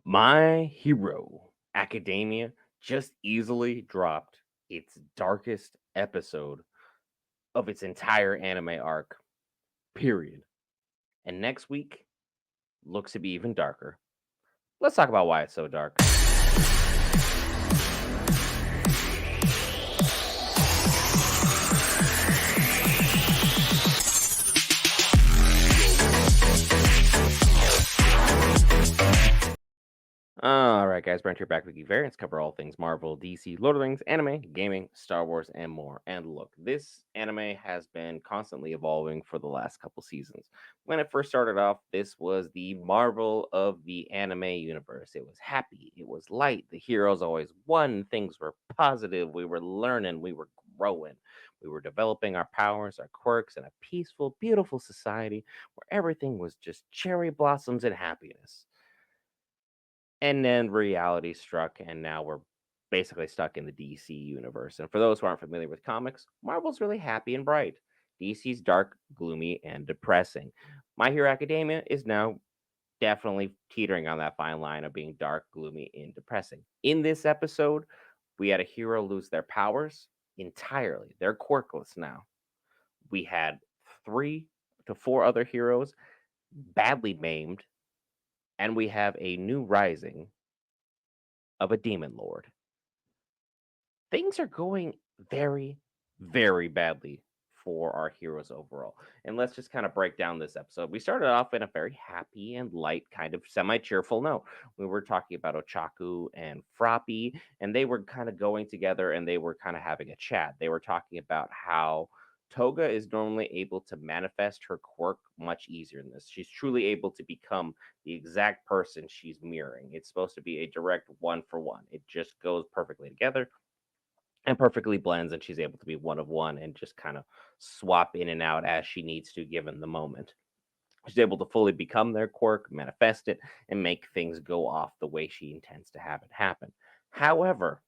My Hero Academia just easily dropped its darkest episode of its entire anime arc, period. And next week looks to be even darker. Let's talk about why it's so dark. All right, guys, Brent here back with Geek Variants. Cover all things Marvel, DC, Lord of the Rings, anime, gaming, Star Wars, and more. And look, this anime has been constantly evolving for the last couple seasons. When it first started off, this was the Marvel of the anime universe. It was happy, it was light, the heroes always won, things were positive, we were learning, we were growing. We were developing our powers, our quirks, in a peaceful, beautiful society where everything was just cherry blossoms and happiness. And then reality struck, and now we're basically stuck in the DC universe. And for those who aren't familiar with comics, Marvel's really happy and bright. DC's dark, gloomy, and depressing. My Hero Academia is now definitely teetering on that fine line of being dark, gloomy, and depressing. In this episode, we had a hero lose their powers entirely. They're quirkless now. We had 3 to 4 other heroes badly maimed, and we have a new rising of a demon lord. Things are going very, very badly for our heroes overall. And let's just kind of break down this episode. We started off in a very happy and light, kind of semi cheerful note. We were talking about Ochaku and Froppy, and they were kind of going together and they were kind of having a chat. They were talking about how Toga is normally able to manifest her quirk much easier than this. She's truly able to become the exact person she's mirroring. It's supposed to be a direct one for one. It just goes perfectly together and perfectly blends, and she's able to be one of one and just kind of swap in and out as she needs to given the moment. She's able to fully become their quirk, manifest it, and make things go off the way she intends to have it happen. However,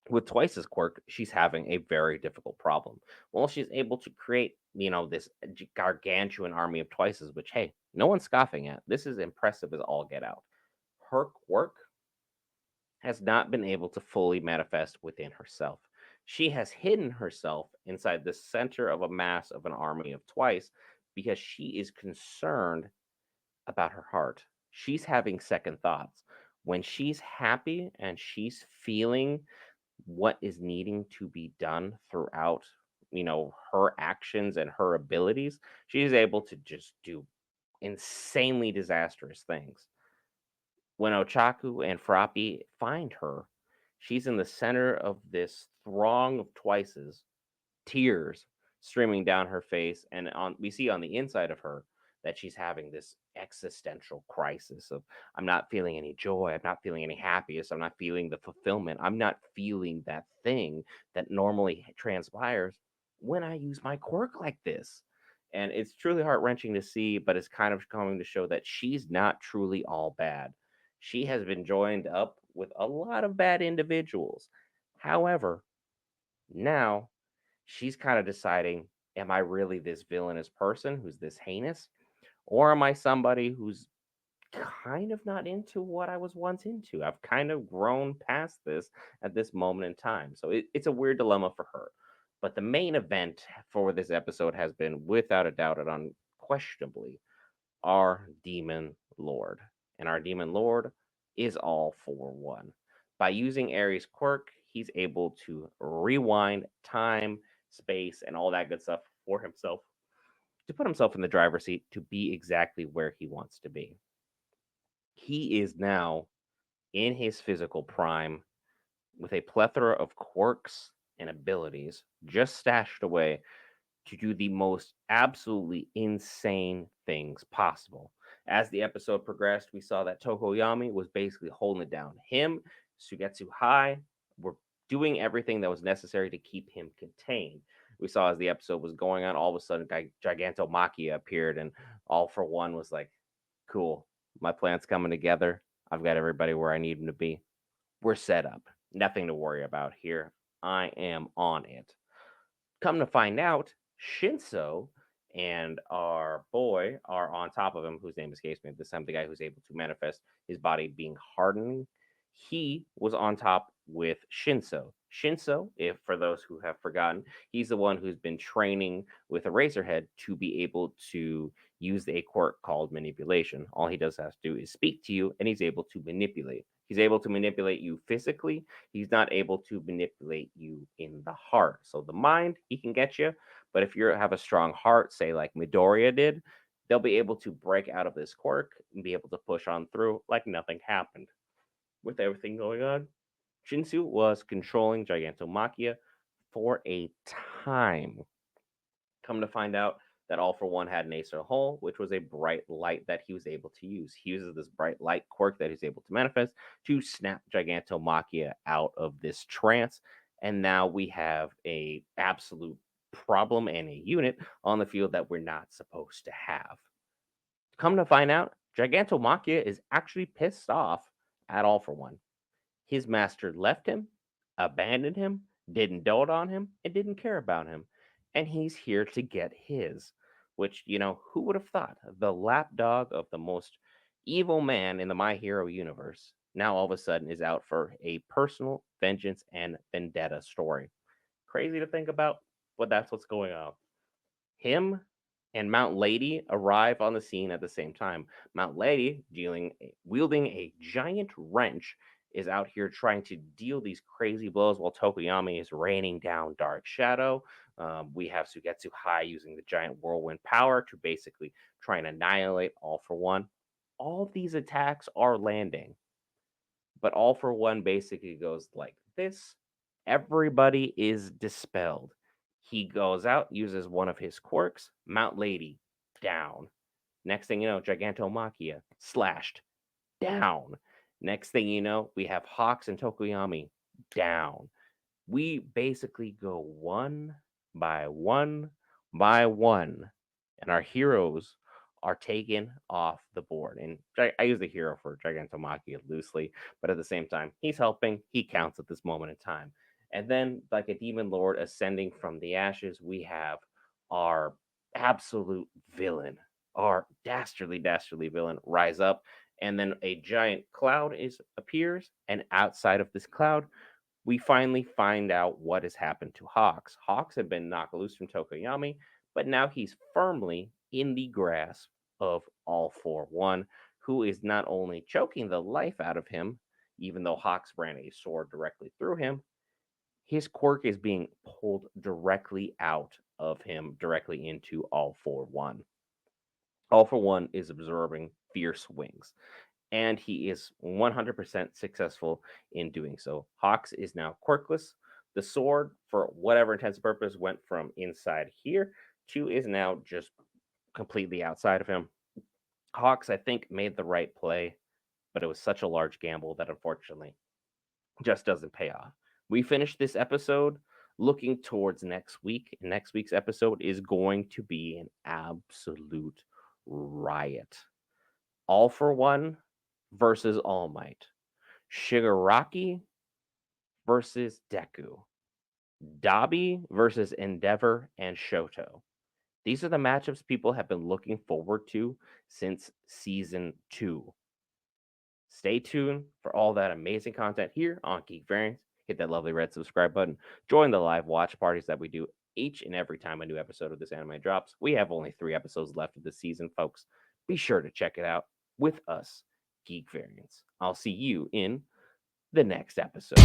with Twice's quirk, she's having a very difficult problem. Well, she's able to create, this gargantuan army of Twices, which, hey, no one's scoffing at. This is impressive as all get out. Her quirk has not been able to fully manifest within herself. She has hidden herself inside the center of a mass of an army of Twice because she is concerned about her heart. She's having second thoughts. When she's happy and she's feeling what is needing to be done throughout, her actions and her abilities, she's able to just do insanely disastrous things. When Ochaku and Froppy find her, she's in the center of this throng of Twices, tears streaming down her face, and we see on the inside of her that she's having this existential crisis of I'm not feeling any joy, I'm not feeling any happiness, I'm not feeling the fulfillment, I'm not feeling that thing that normally transpires when I use my quirk like this. And it's truly heart wrenching to see, but it's kind of going to show that she's not truly all bad. She has been joined up with a lot of bad individuals. However, now she's kind of deciding, am I really this villainous person who's this heinous? Or am I somebody who's kind of not into what I was once into? I've kind of grown past this at this moment in time. So it's a weird dilemma for her. But the main event for this episode has been, without a doubt and unquestionably, our demon lord. And our demon lord is all for one. By using Ares' quirk, he's able to rewind time, space, and all that good stuff for himself to put himself in the driver's seat to be exactly where he wants to be. He is now in his physical prime with a plethora of quirks and abilities just stashed away to do the most absolutely insane things possible. As the episode progressed, we saw that Tokoyami was basically holding it down. Him, Sugetsu High, were doing everything that was necessary to keep him contained. We saw as the episode was going on, all of a sudden, Gigantomachia appeared, and All for One was like, cool, my plan's coming together. I've got everybody where I need them to be. We're set up. Nothing to worry about here. I am on it. Come to find out, Shinso and our boy are on top of him, whose name escapes me. This time, the guy who's able to manifest his body being hardening. He was on top with Shinso. Shinso, if for those who have forgotten, he's the one who's been training with Eraserhead to be able to use a quirk called manipulation. All he does have to do is speak to you, and he's able to manipulate. He's able to manipulate you physically. He's not able to manipulate you in the heart. So the mind, he can get you, but if you have a strong heart, say like Midoriya did, they'll be able to break out of this quirk and be able to push on through like nothing happened. With everything going on, Shinsu was controlling Gigantomachia for a time. Come to find out that All for One had an Acer Hole, which was a bright light that he was able to use. He uses this bright light quirk that he's able to manifest to snap Gigantomachia out of this trance. And now we have a absolute problem and a unit on the field that we're not supposed to have. Come to find out, Gigantomachia is actually pissed off at All for One. His master left him, abandoned him, didn't dote on him, and didn't care about him. And he's here to get his. Which, who would have thought? The lapdog of the most evil man in the My Hero universe now all of a sudden is out for a personal vengeance and vendetta story. Crazy to think about, but that's what's going on. Him and Mount Lady arrive on the scene at the same time. Mount Lady, wielding a giant wrench, is out here trying to deal these crazy blows while Tokoyami is raining down Dark Shadow. We have Sugetsu High using the giant whirlwind power to basically try and annihilate All for One. All of these attacks are landing, but All for One basically goes like this. Everybody is dispelled. He goes out, uses one of his quirks, Mount Lady, down. Next thing you know, Gigantomachia, slashed, down. Next thing you know, we have Hawks and Tokoyami, down. We basically go one by one by one, and our heroes are taken off the board. And I use the hero for Gigantomachia loosely, but at the same time, he's helping. He counts at this moment in time. And then, like a demon lord ascending from the ashes, we have our absolute villain, our dastardly villain rise up. And then a giant cloud appears, and outside of this cloud, we finally find out what has happened to Hawks. Hawks had been knocked loose from Tokoyami, but now he's firmly in the grasp of All for One, who is not only choking the life out of him, even though Hawks ran a sword directly through him, his quirk is being pulled directly out of him, directly into All for One. All for One is absorbing fierce wings, and he is 100% successful in doing so. Hawks is now quirkless. The sword, for whatever intents and purpose, went from inside here to is now just completely outside of him. Hawks, I think, made the right play, but it was such a large gamble that unfortunately just doesn't pay off. We finished this episode looking towards next week. Next week's episode is going to be an absolute riot. All for One versus All Might. Shigaraki versus Deku. Dabi versus Endeavor and Shoto. These are the matchups people have been looking forward to since season 2. Stay tuned for all that amazing content here on Geek Variants. Hit that lovely red subscribe button. Join the live watch parties that we do each and every time a new episode of this anime drops. We have only 3 episodes left of this season, folks. Be sure to check it out with us, Geek Variants. I'll see you in the next episode.